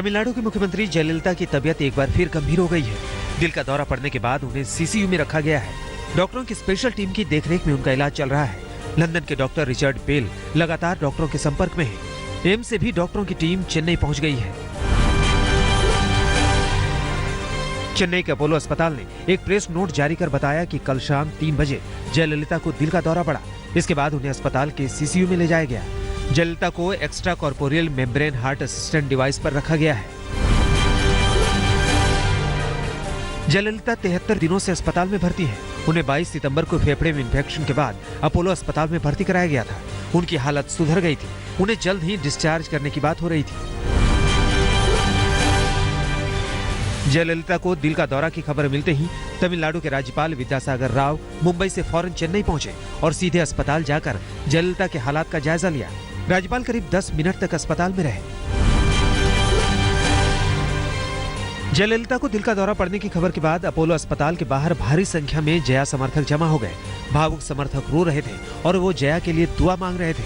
तमिलनाडु की मुख्यमंत्री जयललिता की तबीयत एक बार फिर गंभीर हो गई है। दिल का दौरा पड़ने के बाद उन्हें सीसीयू में रखा गया है। डॉक्टरों की स्पेशल टीम की देखरेख में उनका इलाज चल रहा है। लंदन के डॉक्टर रिचर्ड बेल लगातार डॉक्टरों के संपर्क में है। एम्स से भी डॉक्टरों की टीम चेन्नई पहुंच गई है। चेन्नई के अपोलो अस्पताल ने एक प्रेस नोट जारी कर बताया कि कल शाम 3 बजे जयललिता को दिल का दौरा पड़ा। इसके बाद उन्हें अस्पताल के सीसीयू में ले जाया गया। जयललिता को extra corporeal membrane heart assistant device पर रखा गया है। जयललिता 73 दिनों से अस्पताल में भर्ती है। उन्हें 22 सितंबर को फेफड़े में इंफेक्शन के बाद अपोलो अस्पताल में भर्ती कराया गया था। उनकी हालत सुधर गई थी। उन्हें जल्द ही डिस्चार्ज करने की बात हो रही थी। जयललिता को दिल का दौरा की खबर मिलते ही तमिलनाडु के राज्यपाल विद्यासागर राव मुंबई से फौरन चेन्नई पहुंचे और सीधे अस्पताल जाकर जयललिता के हालात का जायजा लिया। राज्यपाल करीब 10 मिनट तक अस्पताल में रहे। जयललिता को दिल का दौरा पड़ने की खबर के बाद अपोलो अस्पताल के बाहर भारी संख्या में जया समर्थक जमा हो गए। भावुक समर्थक रो रहे थे और वो जया के लिए दुआ मांग रहे थे।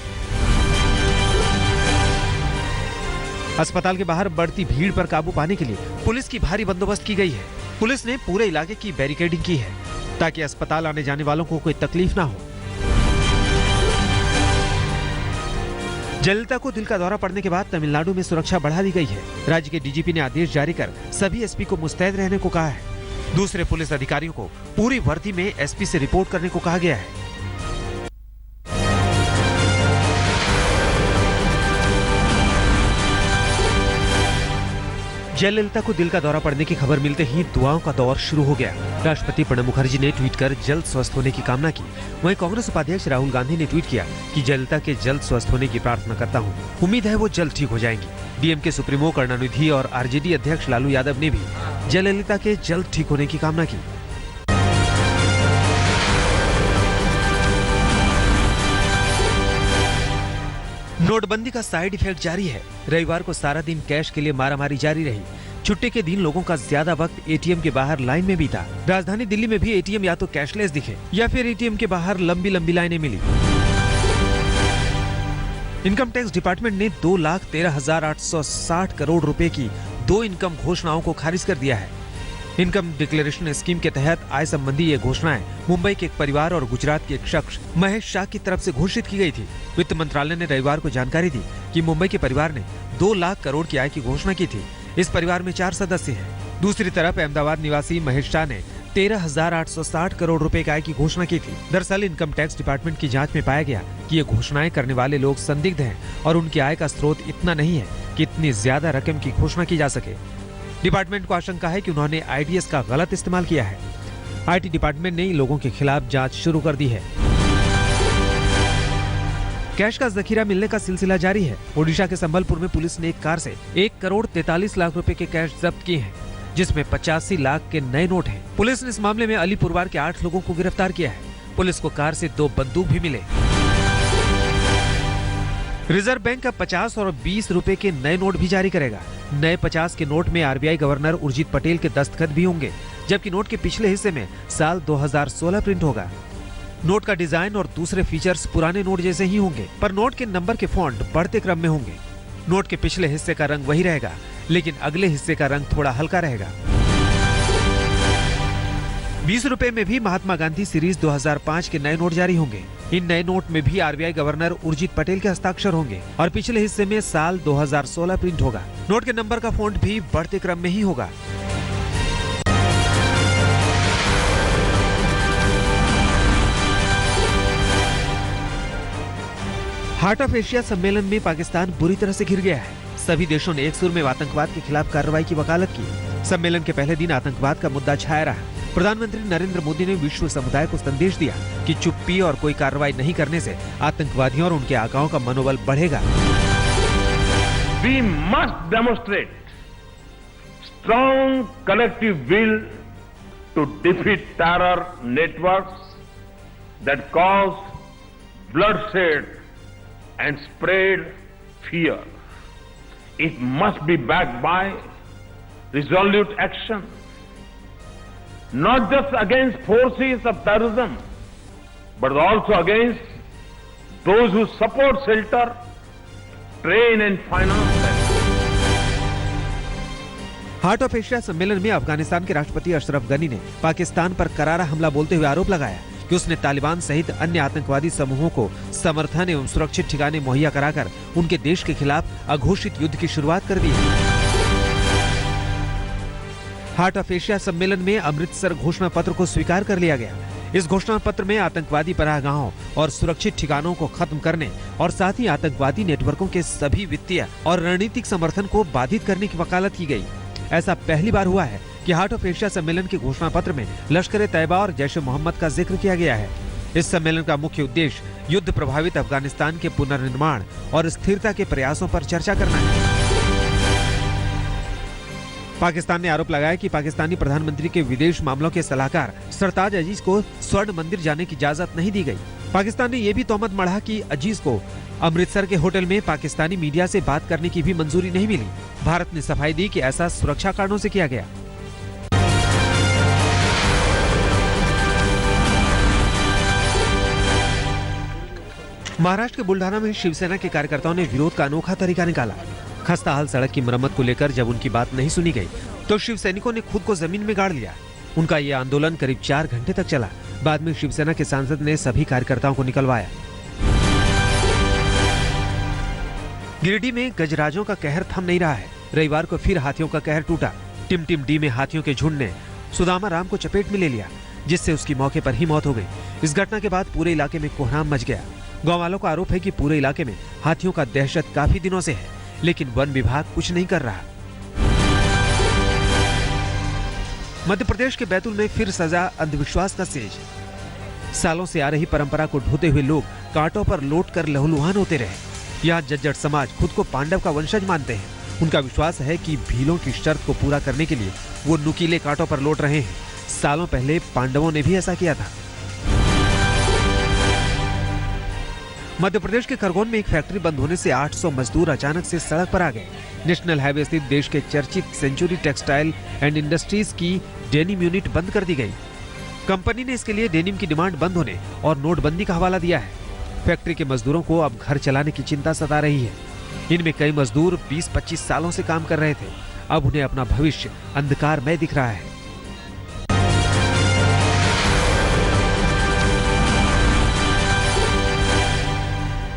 अस्पताल के बाहर बढ़ती भीड़ पर काबू पाने के लिए पुलिस की भारी बंदोबस्त की गई है। पुलिस ने पूरे इलाके की बैरिकेडिंग की है ताकि अस्पताल आने जाने वालों को कोई तकलीफ ना हो। जयललिता को दिल का दौरा पड़ने के बाद तमिलनाडु में सुरक्षा बढ़ा दी गई है। राज्य के डीजीपी ने आदेश जारी कर सभी एसपी को मुस्तैद रहने को कहा है। दूसरे पुलिस अधिकारियों को पूरी वर्दी में एसपी से रिपोर्ट करने को कहा गया है। जयललिता को दिल का दौरा पड़ने की खबर मिलते ही दुआओं का दौर शुरू हो गया। राष्ट्रपति प्रणब मुखर्जी ने ट्वीट कर जल्द स्वस्थ होने की कामना की। वहीं कांग्रेस उपाध्यक्ष राहुल गांधी ने ट्वीट किया कि जयललिता के जल्द स्वस्थ होने की प्रार्थना करता हूं। उम्मीद है वो जल्द ठीक हो जाएंगी। डीएमके सुप्रीमो करुणानिधि और आरजेडी अध्यक्ष लालू यादव ने भी जयललिता के जल्द ठीक होने की कामना की। नोटबंदी का साइड इफेक्ट जारी है। रविवार को सारा दिन कैश के लिए मारामारी जारी रही। छुट्टी के दिन लोगों का ज्यादा वक्त एटीएम के बाहर लाइन में बीता। राजधानी दिल्ली में भी एटीएम या तो कैशलेस दिखे या फिर एटीएम के बाहर लंबी लंबी लाइनें मिली। इनकम टैक्स डिपार्टमेंट ने 2,13,860 करोड़ रुपए की 2 इनकम घोषणाओं को खारिज कर दिया है। इनकम डिक्लेरेशन स्कीम के तहत आय संबंधी ये घोषणाएं मुंबई के एक परिवार और गुजरात के एक शख्स महेश शाह की तरफ से घोषित की गई थी। वित्त मंत्रालय ने रविवार को जानकारी दी कि मुंबई के परिवार ने 2 लाख करोड़ की आय की घोषणा की थी। इस परिवार में 4 सदस्य हैं। दूसरी तरफ अहमदाबाद निवासी महेश शाह ने 13,860 करोड़ रुपए की आय की घोषणा की थी। दरअसल इनकम टैक्स डिपार्टमेंट की जांच में पाया गया कि ये घोषणाएं करने वाले लोग संदिग्ध हैं और उनकी आय का स्रोत इतना नहीं है कि इतनी ज्यादा रकम की घोषणा की जा सके। डिपार्टमेंट को आशंका है कि उन्होंने आईडीएस का गलत इस्तेमाल किया है। आईटी डिपार्टमेंट ने इन लोगों के खिलाफ जांच शुरू कर दी है। कैश का जखीरा मिलने का सिलसिला जारी है। ओडिशा के संबलपुर में पुलिस ने एक कार से 1 करोड़ 43 लाख रुपए के कैश जब्त किए हैं, जिसमें 85 लाख के नए नोट हैं। पुलिस ने इस मामले में अलीपुरवार के 8 लोगों को गिरफ्तार किया है। पुलिस को कार से 2 बंदूक भी मिले। रिजर्व बैंक का 50 और 20 रुपए के नए नोट भी जारी करेगा। नए 50 के नोट में आरबीआई गवर्नर उर्जित पटेल के दस्तखत भी होंगे, जबकि नोट के पिछले हिस्से में साल 2016 प्रिंट होगा। नोट का डिजाइन और दूसरे फीचर्स पुराने नोट जैसे ही होंगे, पर नोट के नंबर के फॉन्ट बढ़ते क्रम में होंगे। नोट के पिछले हिस्से का रंग वही रहेगा, लेकिन अगले हिस्से का रंग थोड़ा हल्का रहेगा। 20 रुपए में भी महात्मा गांधी सीरीज 2005 के नए नोट जारी होंगे। इन नए नोट में भी आरबीआई गवर्नर उर्जित पटेल के हस्ताक्षर होंगे और पिछले हिस्से में साल 2016 प्रिंट होगा। नोट के नंबर का फॉन्ट भी बढ़ते क्रम में ही होगा। हार्ट ऑफ एशिया सम्मेलन में पाकिस्तान बुरी तरह से घिर गया है। सभी देशों ने एक सुर में आतंकवाद के खिलाफ कार्रवाई की वकालत की। सम्मेलन के पहले दिन आतंकवाद का मुद्दा छाया रहा। प्रधानमंत्री नरेंद्र मोदी ने विश्व समुदाय को संदेश दिया कि चुप्पी और कोई कार्रवाई नहीं करने से आतंकवादियों और उनके आकाओं का मनोबल बढ़ेगा। We must demonstrate strong collective will to defeat terror networks that cause bloodshed and spread fear. It must be backed by resolute action, not just against forces of terrorism, but also against those who support, shelter, train and finance them. Heart of Asia सम्मेलन में अफगानिस्तान के राष्ट्रपति अशरफ गनी ने पाकिस्तान पर करारा हमला बोलते हुए आरोप लगाया कि उसने तालिबान सहित अन्य आतंकवादी समूहों को समर्थन एवं सुरक्षित ठिकाने मुहैया कराकर उनके देश के खिलाफ अघोषित युद्ध की शुरुआत कर दी है। हार्ट ऑफ एशिया सम्मेलन में अमृतसर घोषणा पत्र को स्वीकार कर लिया गया। इस घोषणा पत्र में आतंकवादी पनाहगाहों और सुरक्षित ठिकानों को खत्म करने और साथ ही आतंकवादी नेटवर्कों के सभी वित्तीय और रणनीतिक समर्थन को बाधित करने की वकालत की गई। ऐसा पहली बार हुआ है कि हार्ट ऑफ एशिया सम्मेलन के घोषणा पत्र में लश्कर-ए-तैयबा और जैश-ए-मोहम्मद का जिक्र किया गया है। इस सम्मेलन का मुख्य उद्देश्य युद्ध प्रभावित अफगानिस्तान के पुनर्निर्माण और स्थिरता के प्रयासों पर चर्चा करना है। पाकिस्तान ने आरोप लगाया कि पाकिस्तानी प्रधानमंत्री के विदेश मामलों के सलाहकार सरताज अजीज को स्वर्ण मंदिर जाने की इजाजत नहीं दी गई। पाकिस्तान ने यह भी तोहमत मढ़ा कि अजीज को अमृतसर के होटल में पाकिस्तानी मीडिया से बात करने की भी मंजूरी नहीं मिली। भारत ने सफाई दी कि ऐसा सुरक्षा कारणों से किया गया। महाराष्ट्र के बुल्ढाना में शिवसेना के कार्यकर्ताओं ने विरोध का अनोखा तरीका निकाला। खस्ता हाल सड़क की मरम्मत को लेकर जब उनकी बात नहीं सुनी गई तो शिव सैनिकों ने खुद को जमीन में गाड़ लिया। उनका ये आंदोलन करीब 4 घंटे तक चला। बाद में शिवसेना के सांसद ने सभी कार्यकर्ताओं को निकलवाया। गिरिडीह में गजराजों का कहर थम नहीं रहा है। रविवार को फिर हाथियों का कहर टूटा। टिमटिम डी में हाथियों के झुंड ने सुदामा राम को चपेट में ले लिया, जिससे उसकी मौके पर ही मौत हो गई। इस घटना के बाद पूरे इलाके में कोहराम मच गया। गांव वालों का आरोप है कि पूरे इलाके में हाथियों का दहशत काफी दिनों से है, लेकिन वन विभाग कुछ नहीं कर रहा। मध्य प्रदेश के बैतूल में फिर सजा अंधविश्वास का सेज। सालों से आ रही परंपरा को ढोते हुए लोग कांटों पर लौट कर लहूलुहान होते रहे। यहाँ जज्जर समाज खुद को पांडव का वंशज मानते हैं। उनका विश्वास है कि भीलों की शर्त को पूरा करने के लिए वो नुकीले कांटों पर लौट रहे हैं। सालों पहले पांडवों ने भी ऐसा किया था। मध्य प्रदेश के खरगोन में एक फैक्ट्री बंद होने से 800 मजदूर अचानक से सड़क पर आ गए। नेशनल हाईवे स्थित देश के चर्चित सेंचुरी टेक्सटाइल एंड इंडस्ट्रीज की डेनिम यूनिट बंद कर दी गई। कंपनी ने इसके लिए डेनिम की डिमांड बंद होने और नोटबंदी का हवाला दिया है। फैक्ट्री के मजदूरों को अब घर चलाने की चिंता सता रही है। इनमें कई मजदूर 20-25 सालों से काम कर रहे थे। अब उन्हें अपना भविष्य अंधकारमय दिख रहा है।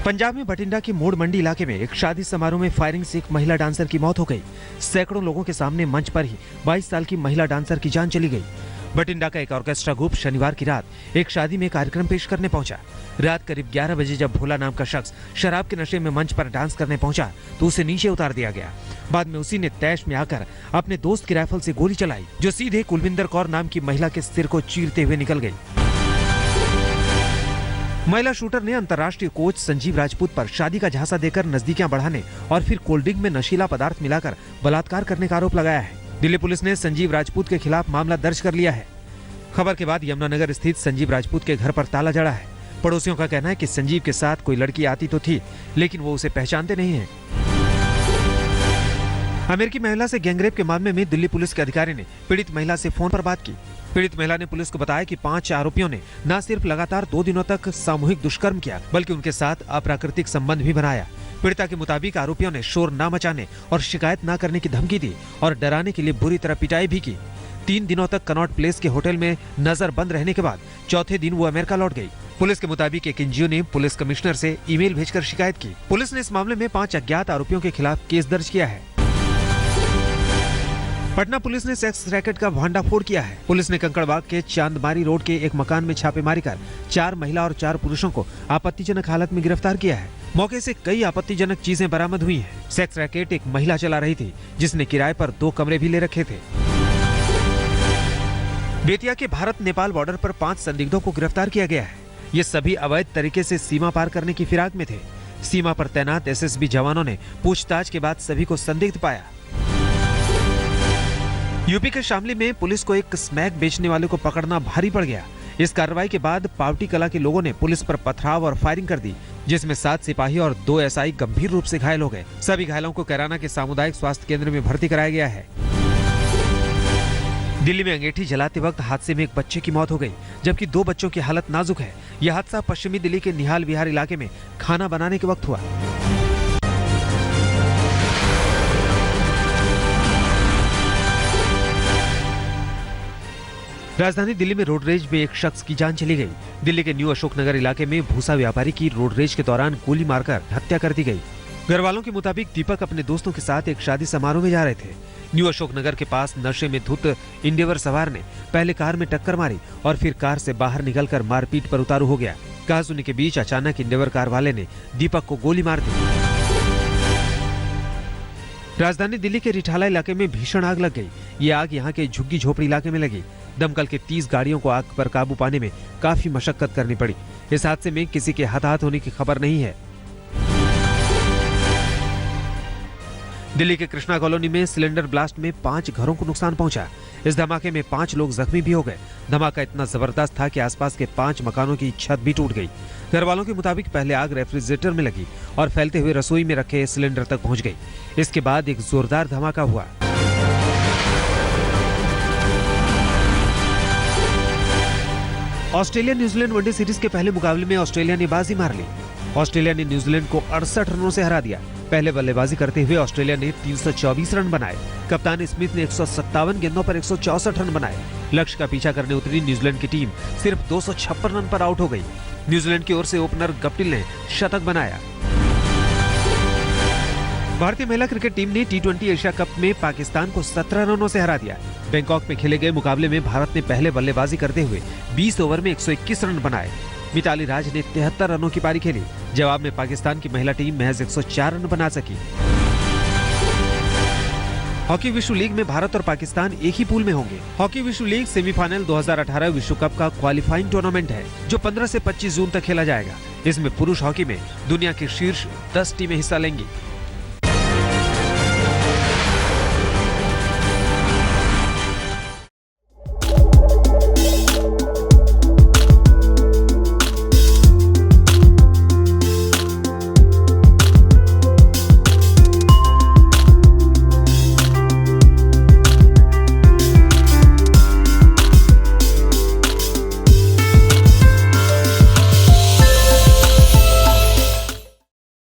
पंजाब में बठिंडा के मोड़ मंडी इलाके में एक शादी समारोह में फायरिंग से एक महिला डांसर की मौत हो गई। सैकड़ों लोगों के सामने मंच पर ही 22 साल की महिला डांसर की जान चली गई। बठिंडा का एक ऑर्केस्ट्रा ग्रुप शनिवार की रात एक शादी में कार्यक्रम पेश करने पहुंचा। रात करीब 11 बजे जब भोला नाम का शख्स शराब के नशे में मंच पर डांस करने पहुंचा तो उसे नीचे उतार दिया गया। बाद में उसी ने तैश में आकर अपने दोस्त की राइफल से गोली चलाई, जो सीधे कुलविंदर कौर नाम की महिला के सिर को चीरते हुए निकल गई। महिला शूटर ने अंतर्राष्ट्रीय कोच संजीव राजपूत पर शादी का झांसा देकर नजदीकियां बढ़ाने और फिर कोल्ड ड्रिंक में नशीला पदार्थ मिलाकर बलात्कार करने का आरोप लगाया है। दिल्ली पुलिस ने संजीव राजपूत के खिलाफ मामला दर्ज कर लिया है। खबर के बाद यमुनानगर स्थित संजीव राजपूत के घर पर ताला जड़ा है। पड़ोसियों का कहना है कि संजीव के साथ कोई लड़की आती तो थी, लेकिन वो उसे पहचानते नहीं है। अमेरिकी महिला से गैंगरेप के मामले में दिल्ली पुलिस के अधिकारी ने पीड़ित महिला से फोन पर बात की। पीड़ित महिला ने पुलिस को बताया कि 5 आरोपियों ने न सिर्फ लगातार 2 दिनों तक सामूहिक दुष्कर्म किया, बल्कि उनके साथ अप्राकृतिक संबंध भी बनाया। पीड़िता के मुताबिक आरोपियों ने शोर न मचाने और शिकायत न करने की धमकी दी और डराने के लिए बुरी तरह पिटाई भी की। 3 दिनों तक कनॉट प्लेस के होटल में नजर बंद रहने के बाद चौथे दिन वो अमेरिका लौट गई। पुलिस के मुताबिक एक एनजीओ ने पुलिस कमिश्नर से ईमेल भेजकर शिकायत की। पुलिस ने इस मामले में 5 अज्ञात आरोपियों के खिलाफ केस दर्ज किया है। पटना पुलिस ने सेक्स रैकेट का भंडाफोड़ किया है। पुलिस ने कंकड़बाग के चांदमारी रोड के एक मकान में छापेमारी कर 4 महिला और 4 पुरुषों को आपत्तिजनक हालत में गिरफ्तार किया है। मौके से कई आपत्तिजनक चीजें बरामद हुई हैं। सेक्स रैकेट एक महिला चला रही थी, जिसने किराए पर 2 कमरे भी ले रखे थे। बेतिया के भारत नेपाल बॉर्डर पर 5 संदिग्धों को गिरफ्तार किया गया है। ये सभी अवैध तरीके से सीमा पार करने की फिराक में थे। सीमा पर तैनात एसएसबी जवानों ने पूछताछ के बाद सभी को संदिग्ध पाया। यूपी के शामली में पुलिस को एक स्मैक बेचने वाले को पकड़ना भारी पड़ गया। इस कार्रवाई के बाद पावटी कला के लोगों ने पुलिस पर पथराव और फायरिंग कर दी, जिसमें 7 सिपाही और 2 एसआई गंभीर रूप से घायल हो गए। सभी घायलों को कैराना के सामुदायिक स्वास्थ्य केंद्र में भर्ती कराया गया है। दिल्ली में अंगीठी जलाते वक्त हादसे में एक बच्चे की मौत हो गई, जबकि 2 बच्चों की हालत नाजुक है। यह हादसा पश्चिमी दिल्ली के निहाल विहार इलाके में खाना बनाने के वक्त हुआ। राजधानी दिल्ली में रोड रेज में एक शख्स की जान चली गई। दिल्ली के न्यू अशोकनगर इलाके में भूसा व्यापारी की रोड रेज के दौरान गोली मारकर हत्या कर दी गई। घर वालों के मुताबिक दीपक अपने दोस्तों के साथ एक शादी समारोह में जा रहे थे। न्यू अशोकनगर के पास नशे में धुत इंडिवर सवार ने पहले कार में टक्कर मारी और फिर कार से बाहर निकलकर मारपीट पर उतारू हो गया। कहासुनी के बीच अचानक इंडिवर कार वाले ने दीपक को गोली मार दी। राजधानी दिल्ली के रिठाला इलाके में भीषण आग लग गई। ये आग यहाँ के झुग्गी झोपड़ी इलाके में लगी। दमकल के 30 गाड़ियों को आग पर काबू पाने में काफी मशक्कत करनी पड़ी। इस हादसे में किसी के हताहत होने की खबर नहीं है। दिल्ली के कृष्णा कॉलोनी में सिलेंडर ब्लास्ट में 5 घरों को नुकसान पहुंचा। इस धमाके में 5 लोग जख्मी भी हो गए। धमाका इतना जबरदस्त था कि आसपास के 5 मकानों की छत भी टूट गई। घर वालों के मुताबिक पहले आग रेफ्रिजरेटर में लगी और फैलते हुए रसोई में रखे सिलेंडर तक पहुंच गई। इसके बाद एक जोरदार धमाका हुआ। ऑस्ट्रेलिया न्यूजीलैंड वनडे सीरीज के पहले मुकाबले में ऑस्ट्रेलिया ने बाजी मार ली। ऑस्ट्रेलिया ने न्यूजीलैंड को 68 रनों से हरा दिया। पहले बल्लेबाजी करते हुए ऑस्ट्रेलिया ने 324 रन बनाए। कप्तान स्मिथ ने 157 गेंदों पर 164 रन बनाए। लक्ष्य का पीछा करने उतरी न्यूजीलैंड की टीम सिर्फ 256 रन पर आउट हो गई। न्यूजीलैंड की ओर से ओपनर गप्टिल ने शतक बनाया। भारतीय महिला क्रिकेट टीम ने T20 एशिया कप में पाकिस्तान को 17 रनों से हरा दिया। बैंकॉक में खेले गए मुकाबले में भारत ने पहले बल्लेबाजी करते हुए 20 ओवर में 121 रन बनाए। मिताली राज ने 73 रनों की पारी खेली। जवाब में पाकिस्तान की महिला टीम महज 104 रन बना सकी। हॉकी विश्व लीग में भारत और पाकिस्तान एक ही पूल में होंगे। हॉकी विश्व लीग सेमीफाइनल 2018 विश्व कप का क्वालिफाइंग टूर्नामेंट है जो 15 से 25 जून तक खेला जाएगा। इसमें पुरुष हॉकी में दुनिया की शीर्ष 10 टीमें हिस्सा लेंगी।